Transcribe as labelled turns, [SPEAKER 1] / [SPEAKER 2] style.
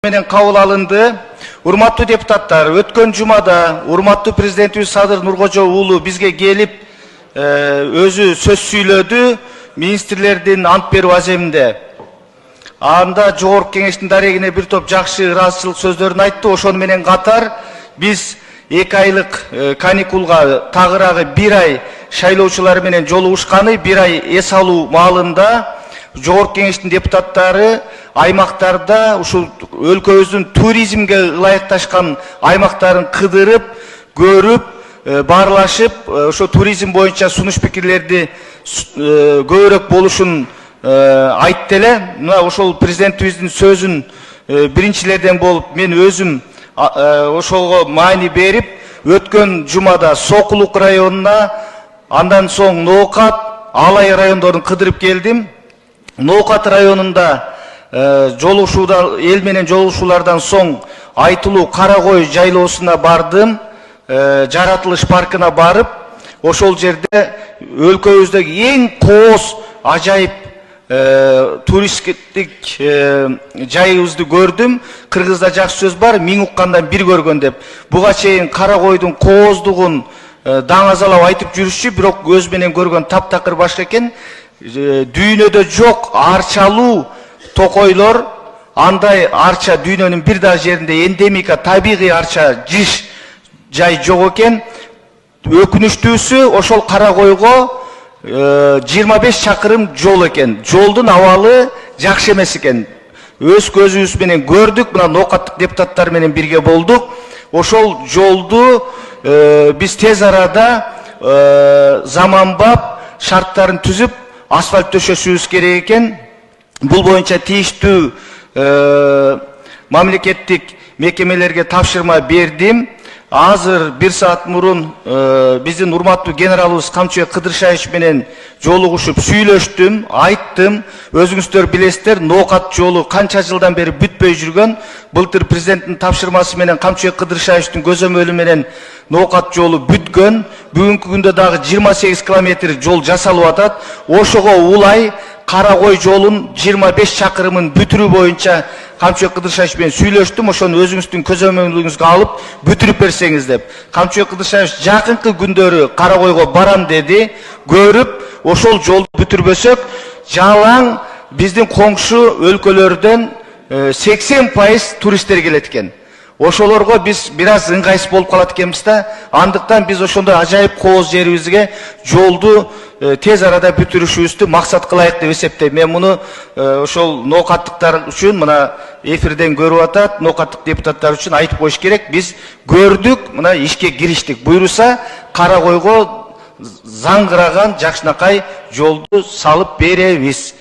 [SPEAKER 1] Менен кабыл алынды. Урматтуу депутаттар, өткөн жумада урматтуу президентибиз Садыр Нуркожо уулу бизге келип өзү сөз сүйлөдү министрлердин ант берүү аземинде. Анда жогорку кеңештин дарегине бир топ жакшы ыраазычылык сөздөрүн айтты. Ошону менен катар биз 2 айлык каникулга тагыраагы 1 ай шайлоочулар менен жолугушканы 1 ай эс алуу маалында жогорку кеңештин депутаттары аймактарда ушул өлкөбүздүн туризмге ылайыкташкан аймактарын кыдырып, көрүп, баарлашып, ошо туризм боюнча сунуш пикирлерди көбүрөөк болушун айтты эле. Мына ошол президентибиздин сөзүн биринчилерден болуп мен өзүм ошого маани берип, өткөн жумада Сокулук районуна, андан соң Ноокат, Алай райондорун кыдырып келдим. Ноокат районунда жолугушууда эл менен жолугушуулардан соң айтылуу Каракой жайлоосуна бардым. Жаратылыш паркына барып, ошол жерде өлкөбүздөгү эң кооз ажайып туристтик жайыбызды көрдүм. Кыргызда жакшы сөз бар, миң уккандан бир көргөн деп. Буга чейин Каракойдун кооздугун даңазалап айтып жүрүшчү, бирок көз менен көргөн таптакыр башка экен. Дүйнөдө жок арчалуу токойлор, андай арча дүйнөнүн бир да жеринде эндемика табигый арча жиш жай жок экен. Өкүнүчтүүсү ошол Каракойго 25 чакырым жол экен. Жолдун абалы жакшы эмес экен. Өз көзүбүз менен көрдүк, мына Ноокаттык депутаттар менен бирге болдук. Ошол жолду биз тез арада заманбап шарттарын түзүп асфальт төшөшүбүз керек экен. Бул боюнча тийиштүү мамлекеттик мекемелерге тапшырма бердим. Азыр 1 саат мурун биздин урматтуу генералыбыз Камчыбек Кыдыршаевич менен жолугушуп сүйлөштүм, айттым. Өзүңүздөр билесиздер, Ноокат жолу канча жылдан бери бүтпөй жүргөн. Былтыр президенттин тапшырмасы менен Камчыбек Кыдыршаевичтин көзөмөлү менен Ноокат жолу бүткөн. Бүгүнкү күндө дагы 28 километр жол жасалып атат. Ошого улай Каракой жолун 25 чакырымын бүтүрүү боюнча Камчыбек Кыдыршаевич менен сүйлөштүм. Ошону өзүңүздүн көзөмөлүңүзгө алып бүтүрүп берсеңиз деп. Камчыбек Кыдыршаевич жакынкы күндөрү Каракойго барам деди. Көрүп, ошол жолду бүтүрбөсөк, жалаң биздин коңшу өлкөлөрдөн 80% туристтер келет экен. Ошолорго биз бир аз ыңгайсыз болуп калат экенбиз да. Андыктан биз ошондой ажайып кооз жерибизге жолду тез арада бүтүрүшүбүздү максат кылайык деп эсептейм. Мен муну ошол ноокаттыктар үчүн мына эфирден көрүп атат, ноокаттык депутаттар үчүн айтып коюш керек. Биз көрдүк, мына ишке кириштик. Буйруса Каракойго заңгыраган жакшынакай жолду салып беребиз.